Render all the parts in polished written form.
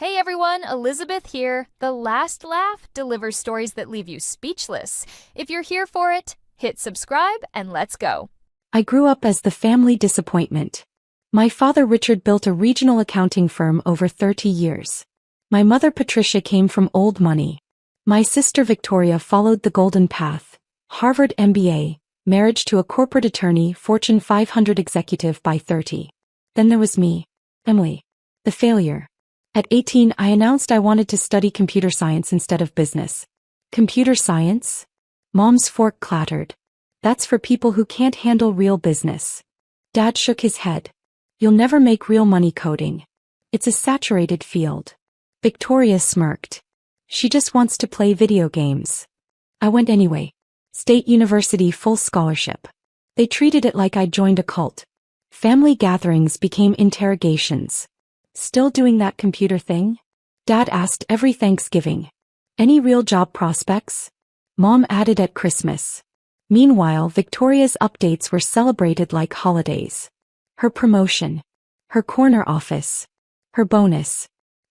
Hey everyone, Elizabeth here. The Last Laugh delivers stories that leave you speechless. If you're here for it, hit subscribe and let's go. I grew up as the family disappointment. My father Richard built a regional accounting firm over 30 years. My mother Patricia came from old money. My sister Victoria followed the golden path, Harvard MBA, marriage to a corporate attorney, Fortune 500 executive by 30. Then there was me, Emily, the failure. At 18, I announced I wanted to study computer science instead of business. Computer science? Mom's fork clattered. That's for people who can't handle real business. Dad shook his head. You'll never make real money coding. It's a saturated field. Victoria smirked. She just wants to play video games. I went anyway. State University full scholarship. They treated it like I'd joined a cult. Family gatherings became interrogations. Still doing that computer thing? Dad asked every Thanksgiving. Any real job prospects? Mom added at Christmas. Meanwhile, Victoria's updates were celebrated like holidays. Her promotion. Her corner office. Her bonus.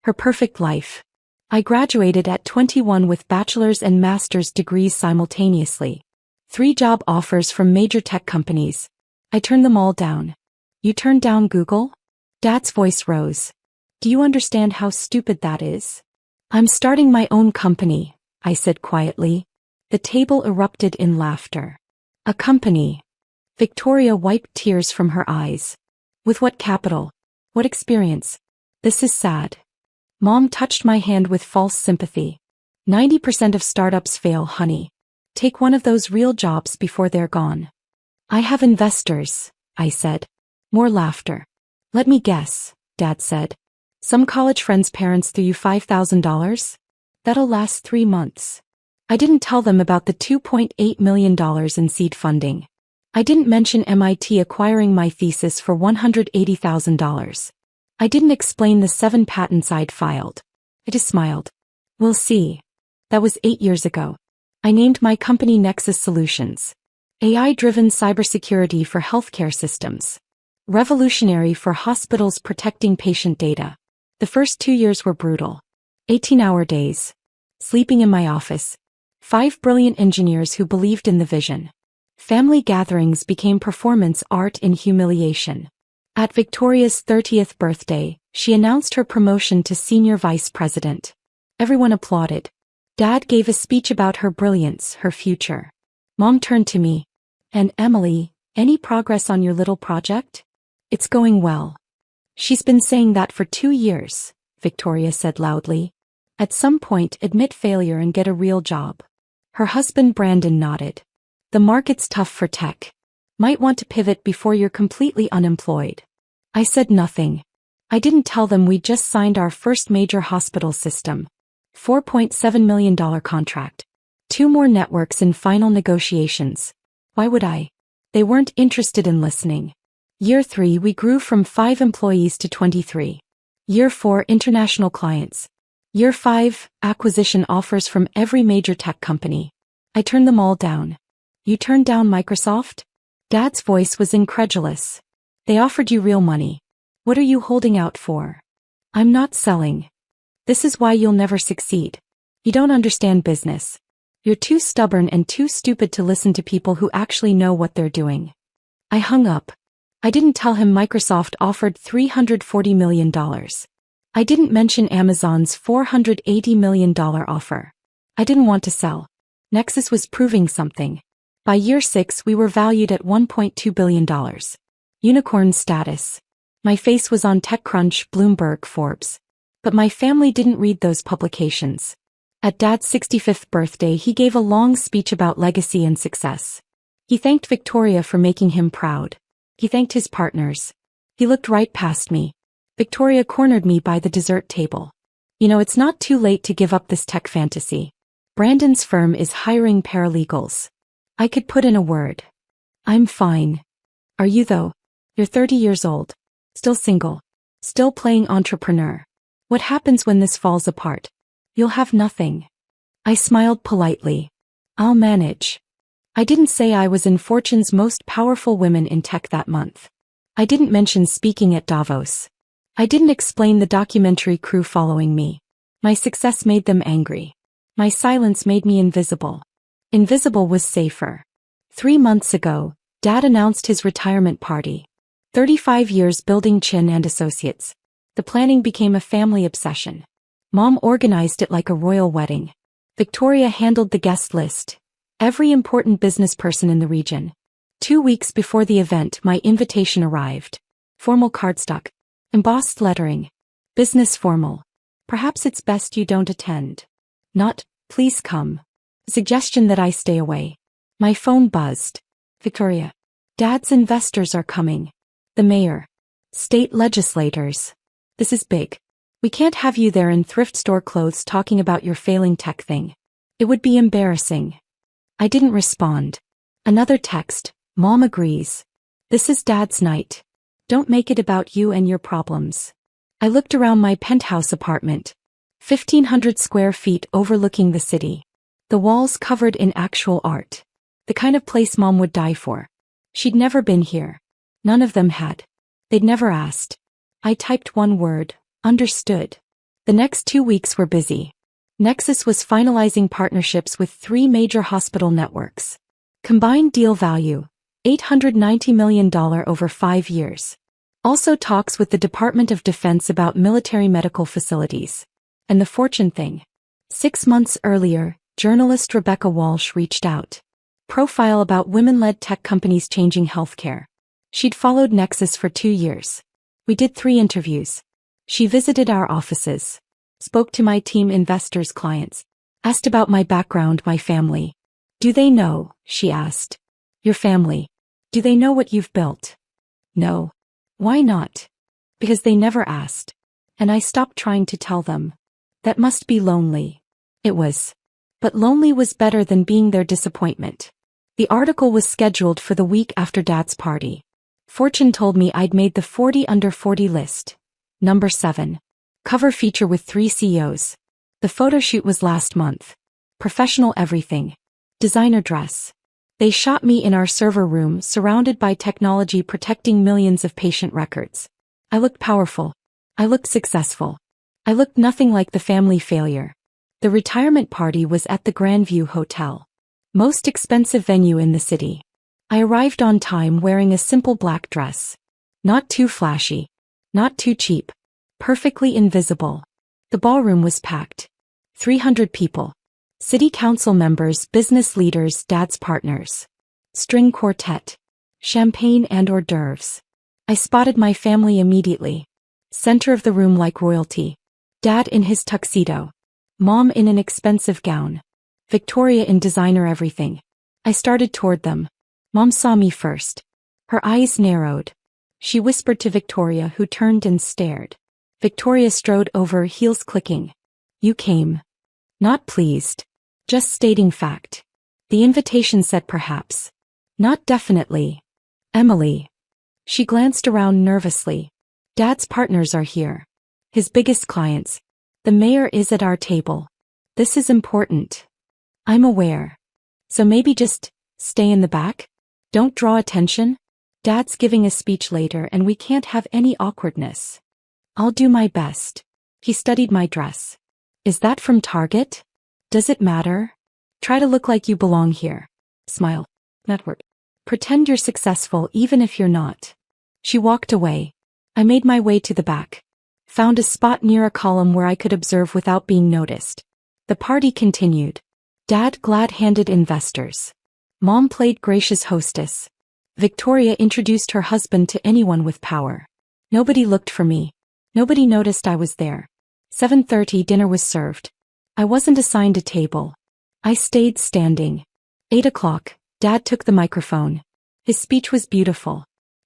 Her perfect life. I graduated at 21 with bachelor's and master's degrees simultaneously. 3 job offers from major tech companies. I turned them all down. You turned down Google? Dad's voice rose. Do you understand how stupid that is? I'm starting my own company, I said quietly. The table erupted in laughter. A company. Victoria wiped tears from her eyes. With what capital? What experience? This is sad. Mom touched my hand with false sympathy. 90% of startups fail, honey. Take one of those real jobs before they're gone. I have investors, I said. More laughter. Let me guess, Dad said. Some college friend's parents threw you $5,000? That'll last 3 months. I didn't tell them about the $2.8 million in seed funding. I didn't mention MIT acquiring my thesis for $180,000. I didn't explain the 7 patents I'd filed. I just smiled. We'll see. That was 8 years ago. I named my company Nexus Solutions. AI-driven cybersecurity for healthcare systems. Revolutionary for hospitals protecting patient data. The first 2 years were brutal. 18-hour days. Sleeping in my office. 5 brilliant engineers who believed in the vision. Family gatherings became performance art in humiliation. At Victoria's 30th birthday, she announced her promotion to senior vice president. Everyone applauded. Dad gave a speech about her brilliance, her future. Mom turned to me. And Emily, any progress on your little project? It's going well. She's been saying that for 2 years, Victoria said loudly. At some point, admit failure and get a real job. Her husband Brandon nodded. The market's tough for tech. Might want to pivot before you're completely unemployed. I said nothing. I didn't tell them we'd just signed our first major hospital system. $4.7 million contract. 2 more networks in final negotiations. Why would I? They weren't interested in listening. Year 3 we grew from 5 employees to 23. Year 4 international clients. Year 5 acquisition offers from every major tech company. I turned them all down. You turned down Microsoft? Dad's voice was incredulous. They offered you real money. What are you holding out for? I'm not selling. This is why you'll never succeed. You don't understand business. You're too stubborn and too stupid to listen to people who actually know what they're doing. I hung up. I didn't tell him Microsoft offered $340 million. I didn't mention Amazon's $480 million offer. I didn't want to sell. Nexus was proving something. By year 6 we were valued at $1.2 billion. Unicorn status. My face was on TechCrunch, Bloomberg, Forbes. But my family didn't read those publications. At Dad's 65th birthday he gave a long speech about legacy and success. He thanked Victoria for making him proud. He thanked his partners. He looked right past me. Victoria cornered me by the dessert table. You know, it's not too late to give up this tech fantasy. Brandon's firm is hiring paralegals. I could put in a word. I'm fine. Are you though? You're 30 years old. Still single. Still playing entrepreneur. What happens when this falls apart? You'll have nothing. I smiled politely. I'll manage. I didn't say I was in Fortune's most powerful women in tech that month. I didn't mention speaking at Davos. I didn't explain the documentary crew following me. My success made them angry. My silence made me invisible. Invisible was safer. 3 months ago, Dad announced his retirement party. 35 years building Chin and Associates. The planning became a family obsession. Mom organized it like a royal wedding. Victoria handled the guest list. Every important business person in the region. 2 weeks before the event, my invitation arrived. Formal cardstock. Embossed lettering. Business formal. Perhaps it's best you don't attend. Not, please come. Suggestion that I stay away. My phone buzzed. Victoria. Dad's investors are coming. The mayor. State legislators. This is big. We can't have you there in thrift store clothes talking about your failing tech thing. It would be embarrassing. I didn't respond. Another text. Mom agrees. This is Dad's night. Don't make it about you and your problems. I looked around my penthouse apartment. 1,500 square feet overlooking the city. The walls covered in actual art. The kind of place Mom would die for. She'd never been here. None of them had. They'd never asked. I typed one word. Understood. The next 2 weeks were busy. Nexus was finalizing partnerships with 3 major hospital networks. Combined deal value, $890 million over 5 years. Also talks with the Department of Defense about military medical facilities. And the fortune thing. 6 months earlier, journalist Rebecca Walsh reached out. Profile about women-led tech companies changing healthcare. She'd followed Nexus for 2 years. We did 3 interviews. She visited our offices. Spoke to my team investors' clients. Asked about my background, my family. Do they know, she asked. Your family. Do they know what you've built? No. Why not? Because they never asked. And I stopped trying to tell them. That must be lonely. It was. But lonely was better than being their disappointment. The article was scheduled for the week after Dad's party. Fortune told me I'd made the 40 under 40 list. Number 7. Cover feature with 3 CEOs. The photo shoot was last month. Professional everything. Designer dress. They shot me in our server room surrounded by technology protecting millions of patient records. I looked powerful. I looked successful. I looked nothing like the family failure. The retirement party was at the Grandview Hotel. Most expensive venue in the city. I arrived on time wearing a simple black dress. Not too flashy. Not too cheap. Perfectly invisible. The ballroom was packed. 300 people. City council members, business leaders, Dad's partners. String quartet. Champagne and hors d'oeuvres. I spotted my family immediately. Center of the room like royalty. Dad in his tuxedo. Mom in an expensive gown. Victoria in designer everything. I started toward them. Mom saw me first. Her eyes narrowed. She whispered to Victoria, who turned and stared. Victoria strode over, heels clicking. You came. Not pleased. Just stating fact. The invitation said perhaps. Not definitely. Emily. She glanced around nervously. Dad's partners are here. His biggest clients. The mayor is at our table. This is important. I'm aware. So maybe just stay in the back? Don't draw attention? Dad's giving a speech later and we can't have any awkwardness. I'll do my best. He studied my dress. Is that from Target? Does it matter? Try to look like you belong here. Smile. Network. Pretend you're successful even if you're not. She walked away. I made my way to the back. Found a spot near a column where I could observe without being noticed. The party continued. Dad glad-handed investors. Mom played gracious hostess. Victoria introduced her husband to anyone with power. Nobody looked for me. Nobody noticed I was there. 7:30 dinner was served. I wasn't assigned a table. I stayed standing. 8 o'clock, Dad took the microphone. His speech was beautiful.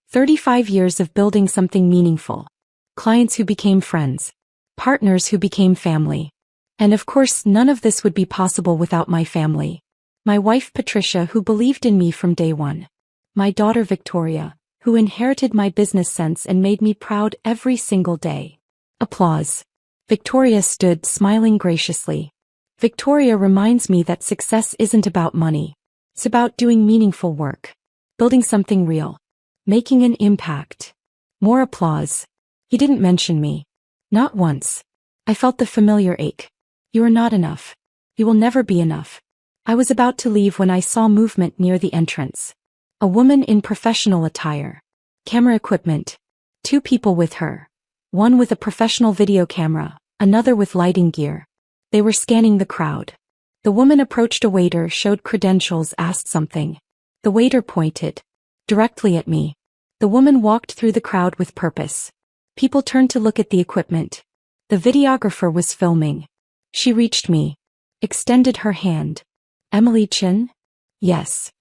35 years of building something meaningful. Clients who became friends. Partners who became family. And of course, none of this would be possible without my family. My wife Patricia, who believed in me from day one. My daughter Victoria, who inherited my business sense and made me proud every single day. Applause. Victoria stood smiling graciously. Victoria reminds me that success isn't about money. It's about doing meaningful work. Building something real. Making an impact. More applause. He didn't mention me. Not once. I felt the familiar ache. You are not enough. You will never be enough. I was about to leave when I saw movement near the entrance. A woman in professional attire. Camera equipment. 2 people with her. One with a professional video camera, another with lighting gear. They were scanning the crowd. The woman approached a waiter, showed credentials, asked something. The waiter pointed directly at me. The woman walked through the crowd with purpose. People turned to look at the equipment. The videographer was filming. She reached me. Extended her hand. Emily Chin? Yes.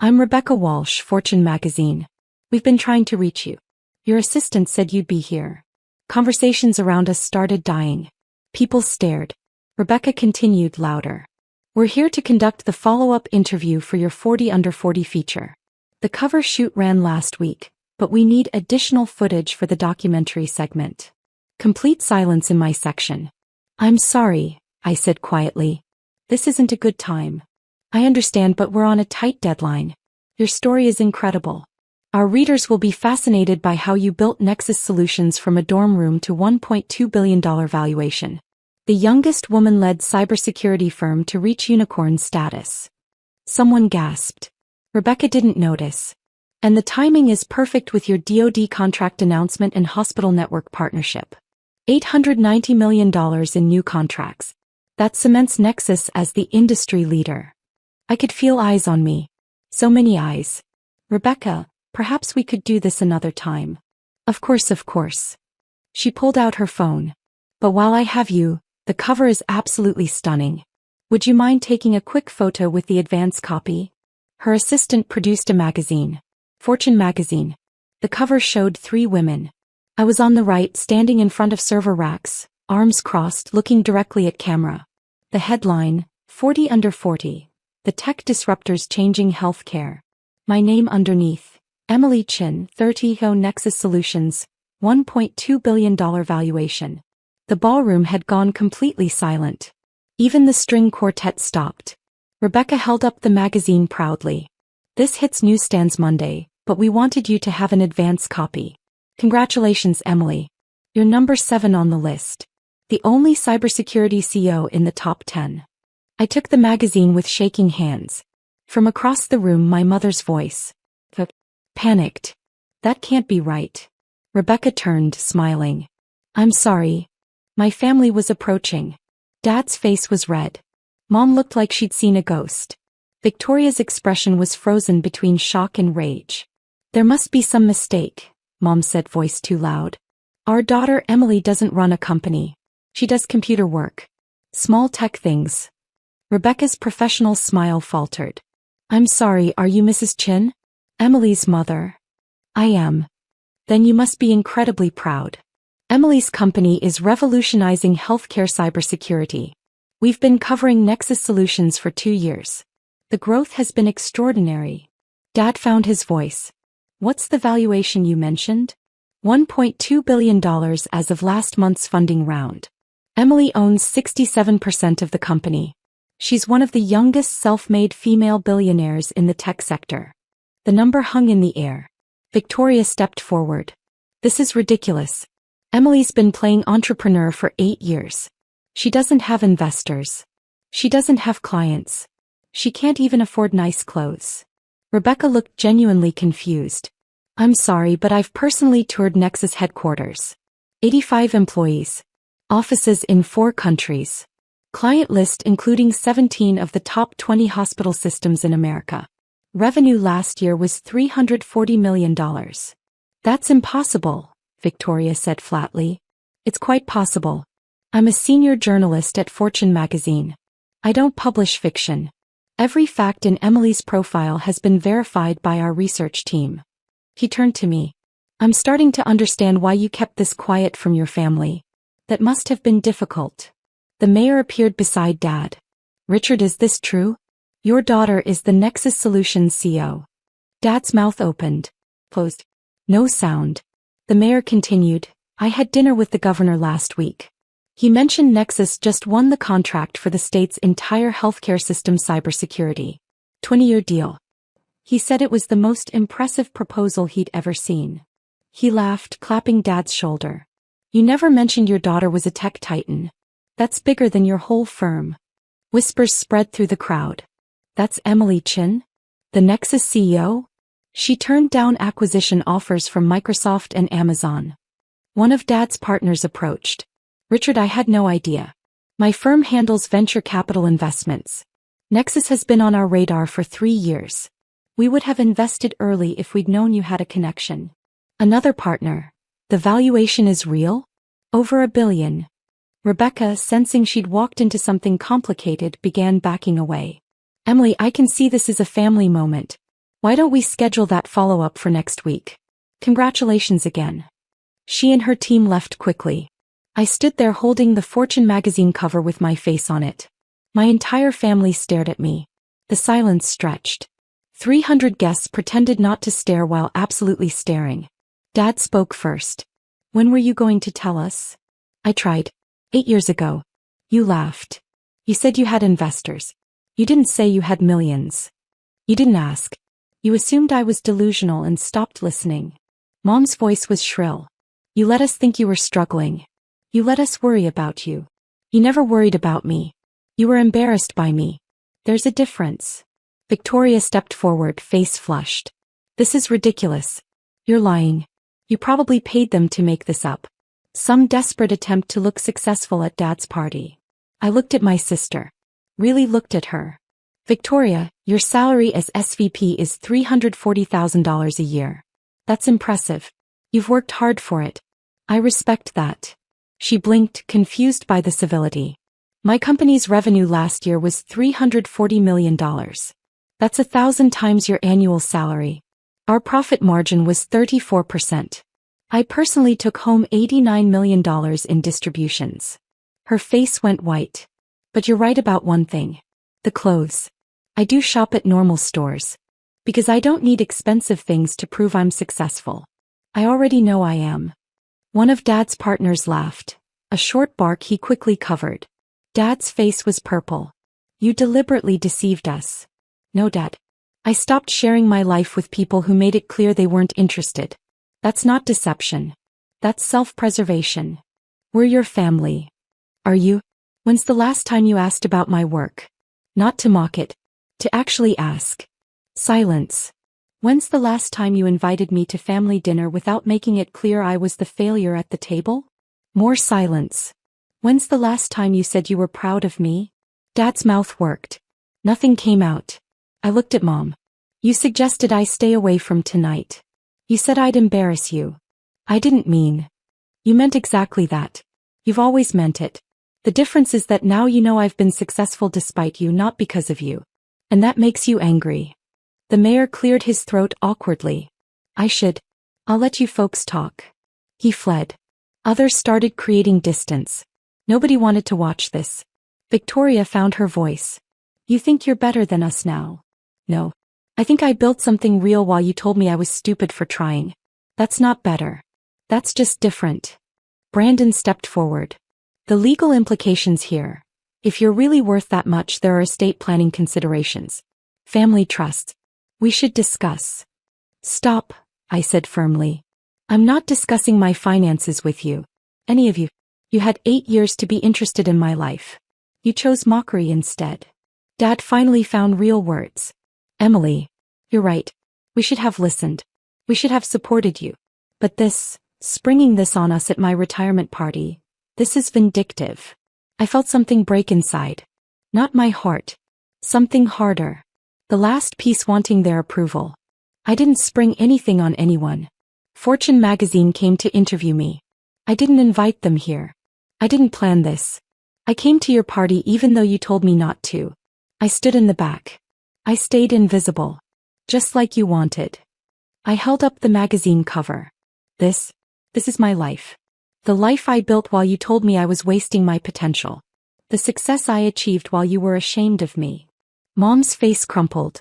I'm Rebecca Walsh, Fortune magazine. We've been trying to reach you. Your assistant said you'd be here. Conversations around us started dying. People stared. Rebecca continued louder. We're here to conduct the follow-up interview for your 40 Under 40 feature. The cover shoot ran last week, but we need additional footage for the documentary segment. Complete silence in my section. I'm sorry, I said quietly. This isn't a good time. I understand, but we're on a tight deadline. Your story is incredible. Our readers will be fascinated by how you built Nexus Solutions from a dorm room to $1.2 billion valuation. The youngest woman-led cybersecurity firm to reach unicorn status. Someone gasped. Rebecca didn't notice. And the timing is perfect with your DoD contract announcement and hospital network partnership. $890 million in new contracts. That cements Nexus as the industry leader. I could feel eyes on me. So many eyes. Rebecca, perhaps we could do this another time. Of course, of course. She pulled out her phone. But while I have you, the cover is absolutely stunning. Would you mind taking a quick photo with the advance copy? Her assistant produced a magazine. Fortune magazine. The cover showed 3 women. I was on the right, standing in front of server racks, arms crossed, looking directly at camera. The headline, 40 Under 40. The Tech Disruptors Changing Healthcare. My name underneath. Emily Chin, 30 Nexus Solutions, $1.2 billion valuation. The ballroom had gone completely silent. Even the string quartet stopped. Rebecca held up the magazine proudly. This hits newsstands Monday, but we wanted you to have an advance copy. Congratulations, Emily. You're number 7 on the list. The only cybersecurity CEO in the top 10. I took the magazine with shaking hands. From across the room, my mother's voice. Panicked. That can't be right. Rebecca turned, smiling. I'm sorry. My family was approaching. Dad's face was red. Mom looked like she'd seen a ghost. Victoria's expression was frozen between shock and rage. There must be some mistake, Mom said, voice too loud. Our daughter Emily doesn't run a company. She does computer work. Small tech things. Rebecca's professional smile faltered. I'm sorry, are you Mrs. Chin? Emily's mother. I am. Then you must be incredibly proud. Emily's company is revolutionizing healthcare cybersecurity. We've been covering Nexus Solutions for 2 years. The growth has been extraordinary. Dad found his voice. What's the valuation you mentioned? $1.2 billion as of last month's funding round. Emily owns 67% of the company. She's one of the youngest self-made female billionaires in the tech sector. The number hung in the air. Victoria stepped forward. This is ridiculous. Emily's been playing entrepreneur for 8 years. She doesn't have investors. She doesn't have clients. She can't even afford nice clothes. Rebecca looked genuinely confused. I'm sorry, but I've personally toured Nexus headquarters. 85 employees. Offices in 4 countries. Client list including 17 of the top 20 hospital systems in America. Revenue last year was $340 million. That's impossible, Victoria said flatly. It's quite possible. I'm a senior journalist at Fortune magazine. I don't publish fiction. Every fact in Emily's profile has been verified by our research team. He turned to me. I'm starting to understand why you kept this quiet from your family. That must have been difficult. The mayor appeared beside Dad. Richard, is this true? Your daughter is the Nexus Solutions CEO. Dad's mouth opened. Closed. No sound. The mayor continued. I had dinner with the governor last week. He mentioned Nexus just won the contract for the state's entire healthcare system cybersecurity. 20-year deal. He said it was the most impressive proposal he'd ever seen. He laughed, clapping Dad's shoulder. You never mentioned your daughter was a tech titan. That's bigger than your whole firm. Whispers spread through the crowd. That's Emily Chin? The Nexus CEO? She turned down acquisition offers from Microsoft and Amazon. One of Dad's partners approached. Richard, I had no idea. My firm handles venture capital investments. Nexus has been on our radar for 3 years. We would have invested early if we'd known you had a connection. Another partner. The valuation is real? Over $1 billion. Rebecca, sensing she'd walked into something complicated, began backing away. Emily, I can see this is a family moment. Why don't we schedule that follow-up for next week? Congratulations again. She and her team left quickly. I stood there holding the Fortune magazine cover with my face on it. My entire family stared at me. The silence stretched. 300 guests pretended not to stare while absolutely staring. Dad spoke first. When were you going to tell us? I tried. 8 years ago. You laughed. You said you had investors. You didn't say you had millions. You didn't ask. You assumed I was delusional and stopped listening. Mom's voice was shrill. You let us think you were struggling. You let us worry about you. You never worried about me. You were embarrassed by me. There's a difference. Victoria stepped forward, face flushed. This is ridiculous. You're lying. You probably paid them to make this up. Some desperate attempt to look successful at Dad's party. I looked at my sister. Really looked at her. Victoria, your salary as SVP is $340,000 a year. That's impressive. You've worked hard for it. I respect that. She blinked, confused by the civility. My company's revenue last year was $340 million. That's 1,000 times your annual salary. Our profit margin was 34%. I personally took home $89 million in distributions. Her face went white. But you're right about one thing. The clothes. I do shop at normal stores. Because I don't need expensive things to prove I'm successful. I already know I am. One of Dad's partners laughed. A short bark he quickly covered. Dad's face was purple. You deliberately deceived us. No, Dad. I stopped sharing my life with people who made it clear they weren't interested. That's not deception. That's self-preservation. We're your family. Are you? When's the last time you asked about my work? Not to mock it. To actually ask. Silence. When's the last time you invited me to family dinner without making it clear I was the failure at the table? More silence. When's the last time you said you were proud of me? Dad's mouth worked. Nothing came out. I looked at Mom. You suggested I stay away from tonight. You said I'd embarrass you. I didn't mean. You meant exactly that. You've always meant it. The difference is that now you know I've been successful despite you, not because of you. And that makes you angry. The mayor cleared his throat awkwardly. I'll let you folks talk. He fled. Others started creating distance. Nobody wanted to watch this. Victoria found her voice. You think you're better than us now? No. I think I built something real while you told me I was stupid for trying. That's not better. That's just different. Brandon stepped forward. The legal implications here. If you're really worth that much, there are estate planning considerations. Family trusts. We should discuss. Stop, I said firmly. I'm not discussing my finances with you. Any of you. You had 8 years to be interested in my life. You chose mockery instead. Dad finally found real words. Emily, you're right. We should have listened. We should have supported you. But this, springing this on us at my retirement party, this is vindictive. I felt something break inside. Not my heart. Something harder. The last piece wanting their approval. I didn't spring anything on anyone. Fortune magazine came to interview me. I didn't invite them here. I didn't plan this. I came to your party even though you told me not to. I stood in the back. I stayed invisible. Just like you wanted. I held up the magazine cover. This is my life. The life I built while you told me I was wasting my potential. The success I achieved while you were ashamed of me. Mom's face crumpled.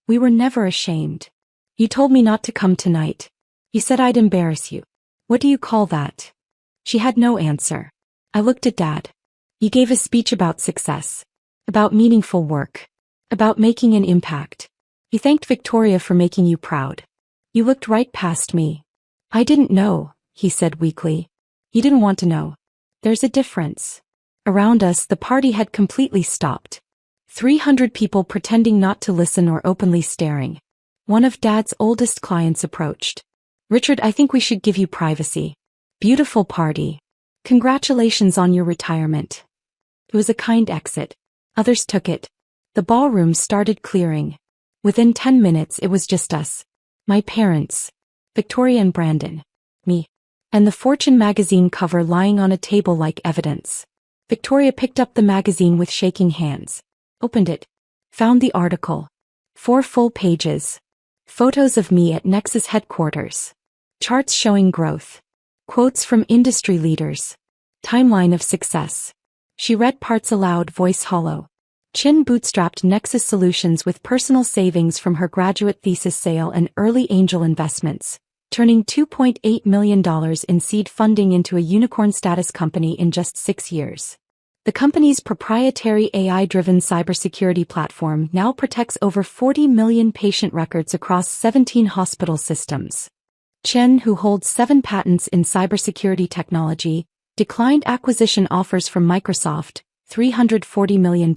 We were never ashamed. You told me not to come tonight. You said I'd embarrass you. What do you call that? She had no answer. I looked at Dad. You gave a speech about success. About meaningful work. About making an impact. You thanked Victoria for making you proud. You looked right past me. I didn't know, he said weakly. You didn't want to know. There's a difference. Around us, the party had completely stopped. 300 people pretending not to listen or openly staring. One of Dad's oldest clients approached. Richard, I think we should give you privacy. Beautiful party. Congratulations on your retirement. It was a kind exit. Others took it. The ballroom started clearing. Within 10 minutes it was just us. My parents. Victoria and Brandon. Me. And the Fortune magazine cover lying on a table like evidence. Victoria picked up the magazine with shaking hands. Opened it. Found the article. 4 full pages. Photos of me at Nexus headquarters. Charts showing growth. Quotes from industry leaders. Timeline of success. She read parts aloud, voice hollow. Chin bootstrapped Nexus Solutions with personal savings from her graduate thesis sale and early angel investments, turning $2.8 million in seed funding into a unicorn status company in just 6 years. The company's proprietary AI-driven cybersecurity platform now protects over 40 million patient records across 17 hospital systems. Chen, who holds 7 patents in cybersecurity technology, declined acquisition offers from Microsoft, $340 million,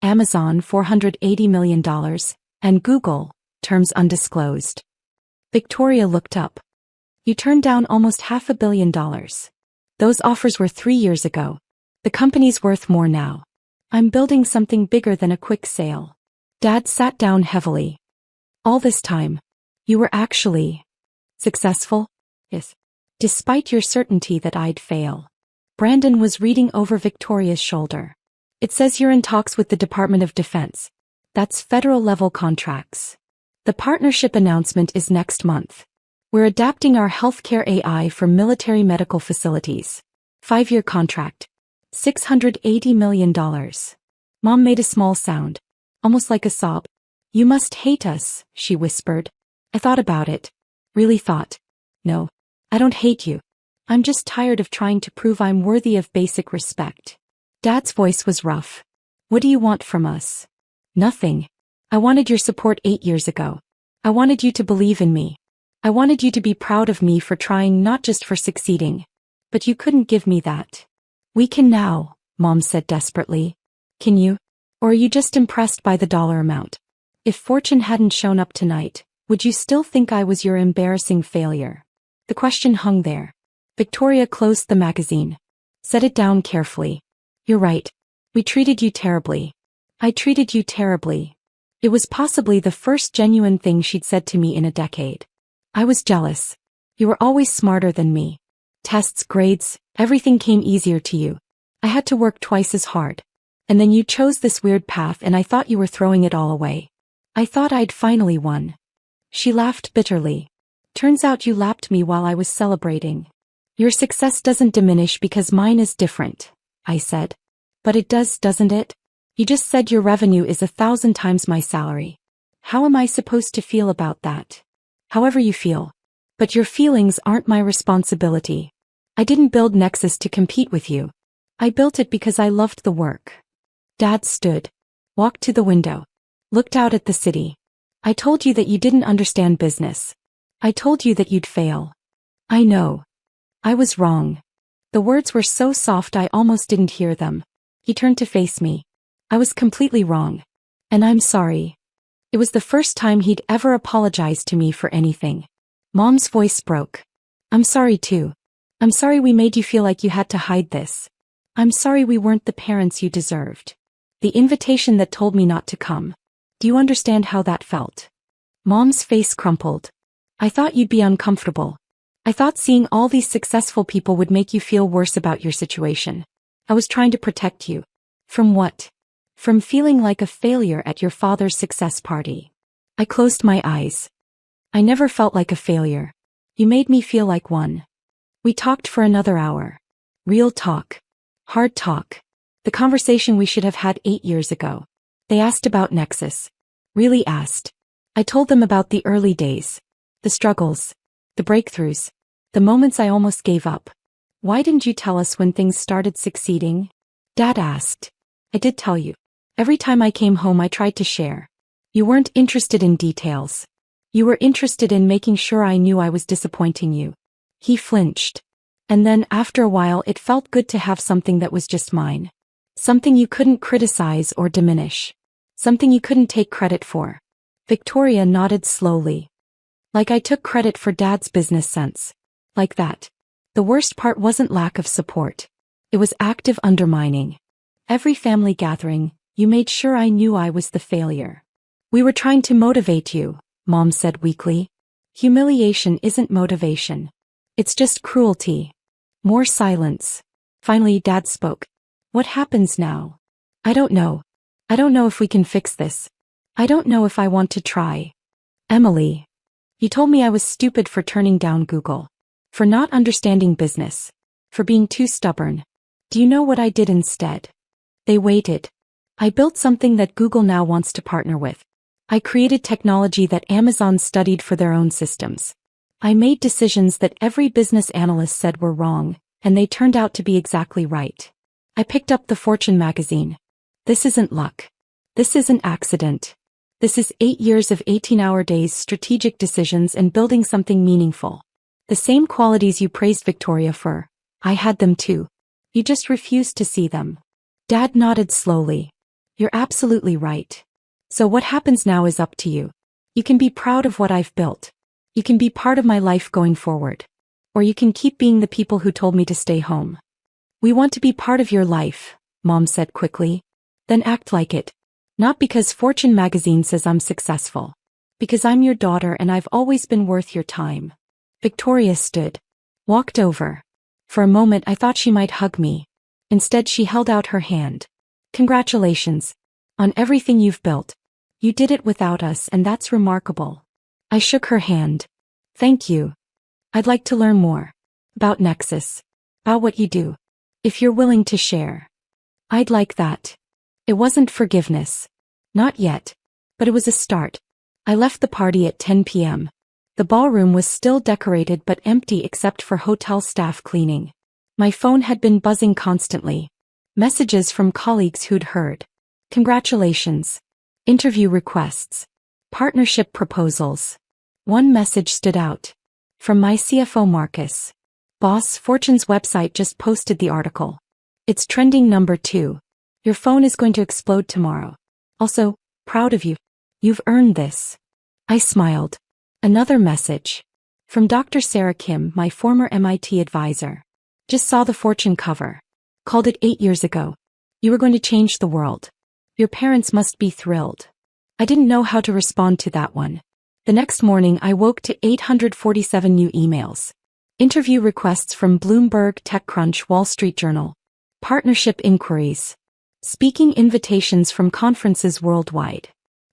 Amazon, $480 million, and Google, terms undisclosed. Victoria looked up. You turned down almost $500 million. Those offers were 3 years ago. The company's worth more now. I'm building something bigger than a quick sale. Dad sat down heavily. All this time, you were actually successful? Yes. Despite your certainty that I'd fail. Brandon was reading over Victoria's shoulder. It says you're in talks with the Department of Defense. That's federal-level contracts. The partnership announcement is next month. We're adapting our healthcare AI for military medical facilities. 5-year contract. $680 million. Mom made a small sound. Almost like a sob. You must hate us, she whispered. I thought about it. Really thought. No. I don't hate you. I'm just tired of trying to prove I'm worthy of basic respect. Dad's voice was rough. What do you want from us? Nothing. I wanted your support 8 years ago. I wanted you to believe in me. I wanted you to be proud of me for trying, not just for succeeding. But you couldn't give me that. We can now, Mom said desperately. Can you? Or are you just impressed by the dollar amount? If Fortune hadn't shown up tonight, would you still think I was your embarrassing failure? The question hung there. Victoria closed the magazine. Set it down carefully. You're right. We treated you terribly. I treated you terribly. It was possibly the first genuine thing she'd said to me in a decade. I was jealous. You were always smarter than me. Tests, grades, everything came easier to you. I had to work twice as hard. And then you chose this weird path and I thought you were throwing it all away. I thought I'd finally won. She laughed bitterly. Turns out you lapped me while I was celebrating. Your success doesn't diminish because mine is different, I said. But it does, doesn't it? You just said your revenue is 1,000 times my salary. How am I supposed to feel about that? However you feel. But your feelings aren't my responsibility. I didn't build Nexus to compete with you. I built it because I loved the work. Dad stood. Walked to the window. Looked out at the city. I told you that you didn't understand business. I told you that you'd fail. I know. I was wrong. The words were so soft I almost didn't hear them. He turned to face me. I was completely wrong. And I'm sorry. It was the first time he'd ever apologized to me for anything. Mom's voice broke. I'm sorry too. I'm sorry we made you feel like you had to hide this. I'm sorry we weren't the parents you deserved. The invitation that told me not to come. Do you understand how that felt? Mom's face crumpled. I thought you'd be uncomfortable. I thought seeing all these successful people would make you feel worse about your situation. I was trying to protect you. From what? From feeling like a failure at your father's success party. I closed my eyes. I never felt like a failure. You made me feel like one. We talked for another hour. Real talk. Hard talk. The conversation we should have had 8 years ago. They asked about Nexus. Really asked. I told them about the early days. The struggles. The breakthroughs. The moments I almost gave up. Why didn't you tell us when things started succeeding? Dad asked. I did tell you. Every time I came home I tried to share. You weren't interested in details. You were interested in making sure I knew I was disappointing you. He flinched. And then, after a while, it felt good to have something that was just mine. Something you couldn't criticize or diminish. Something you couldn't take credit for. Victoria nodded slowly. Like I took credit for Dad's business sense. Like that. The worst part wasn't lack of support. It was active undermining. Every family gathering, you made sure I knew I was the failure. We were trying to motivate you, Mom said weakly. Humiliation isn't motivation. It's just cruelty. More silence. Finally, Dad spoke. What happens now? I don't know. I don't know if we can fix this. I don't know if I want to try. Emily. You told me I was stupid for turning down Google. For not understanding business. For being too stubborn. Do you know what I did instead? They waited. I built something that Google now wants to partner with. I created technology that Amazon studied for their own systems. I made decisions that every business analyst said were wrong, and they turned out to be exactly right. I picked up the Fortune magazine. This isn't luck. This isn't accident. This is 8 years of 18-hour days, strategic decisions, and building something meaningful. The same qualities you praised Victoria for, I had them too. You just refused to see them. Dad nodded slowly. You're absolutely right. So what happens now is up to you. You can be proud of what I've built. You can be part of my life going forward. Or you can keep being the people who told me to stay home. We want to be part of your life, Mom said quickly. Then act like it. Not because Fortune magazine says I'm successful. Because I'm your daughter and I've always been worth your time. Victoria stood. Walked over. For a moment I thought she might hug me. Instead she held out her hand. Congratulations. On everything you've built. You did it without us and that's remarkable. I shook her hand. Thank you. I'd like to learn more. About Nexus. About what you do. If you're willing to share. I'd like that. It wasn't forgiveness. Not yet. But it was a start. I left the party at 10 p.m. The ballroom was still decorated but empty except for hotel staff cleaning. My phone had been buzzing constantly. Messages from colleagues who'd heard. Congratulations. Interview requests. Partnership proposals. One message stood out. From my CFO Marcus. Boss, Fortune's website just posted the article. It's trending #2. Your phone is going to explode tomorrow. Also, proud of you. You've earned this. I smiled. Another message. From Dr. Sarah Kim, my former MIT advisor. Just saw the Fortune cover. Called it 8 years ago. You were going to change the world. Your parents must be thrilled. I didn't know how to respond to that one. The next morning I woke to 847 new emails. Interview requests from Bloomberg, TechCrunch, Wall Street Journal. Partnership inquiries. Speaking invitations from conferences worldwide.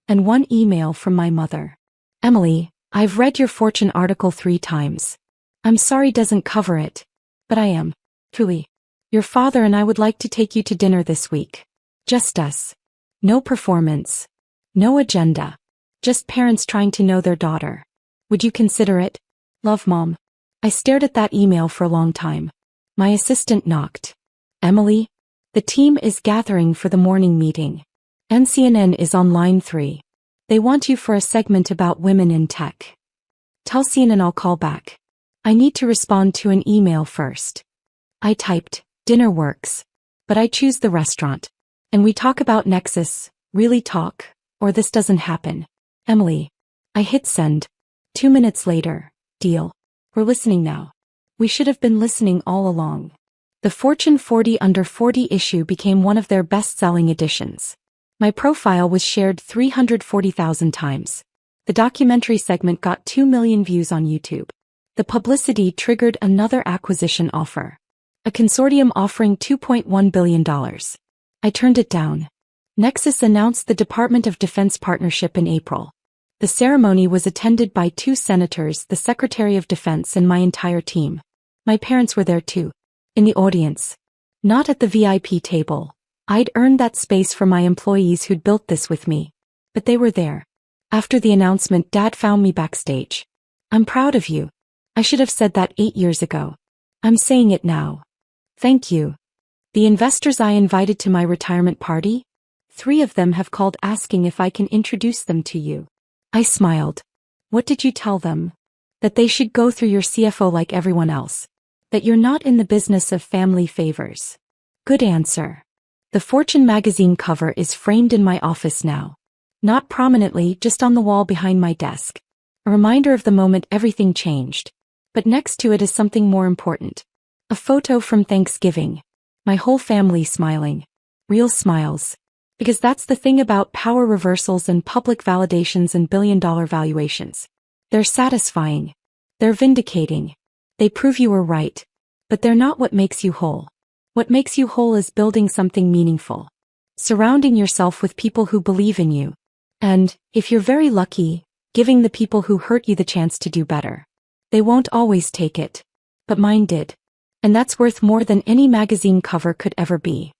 And one email from my mother. Emily, I've read your Fortune article 3 times. I'm sorry doesn't cover it. But I am. Truly. Your father and I would like to take you to dinner this week. Just us. No performance. No agenda. Just parents trying to know their daughter. Would you consider it? Love, Mom. I stared at that email for a long time. My assistant knocked. Emily? The team is gathering for the morning meeting. CNN is on line 3. They want you for a segment about women in tech. Tell CNN I'll call back. I need to respond to an email first. I typed, dinner works. But I choose the restaurant. And we talk about Nexus, really talk, or this doesn't happen. Emily. I hit send. 2 minutes later, deal. We're listening now. We should have been listening all along. The Fortune 40 Under 40 issue became one of their best-selling editions. My profile was shared 340,000 times. The documentary segment got 2 million views on YouTube. The publicity triggered another acquisition offer. A consortium offering $2.1 billion. I turned it down. Nexus announced the Department of Defense partnership in April. The ceremony was attended by 2 senators, the Secretary of Defense, and my entire team. My parents were there too. In the audience. Not at the VIP table. I'd earned that space for my employees who'd built this with me. But they were there. After the announcement, Dad found me backstage. I'm proud of you. I should have said that 8 years ago. I'm saying it now. Thank you. The investors I invited to my retirement party? 3 of them have called asking if I can introduce them to you. I smiled. What did you tell them? That they should go through your CFO like everyone else. That you're not in the business of family favors. Good answer. The Fortune magazine cover is framed in my office now. Not prominently, just on the wall behind my desk. A reminder of the moment everything changed. But next to it is something more important. A photo from Thanksgiving. My whole family smiling. Real smiles. Because that's the thing about power reversals and public validations and billion-dollar valuations. They're satisfying. They're vindicating. They prove you were right. But they're not what makes you whole. What makes you whole is building something meaningful. Surrounding yourself with people who believe in you. And, if you're very lucky, giving the people who hurt you the chance to do better. They won't always take it. But mine did. And that's worth more than any magazine cover could ever be.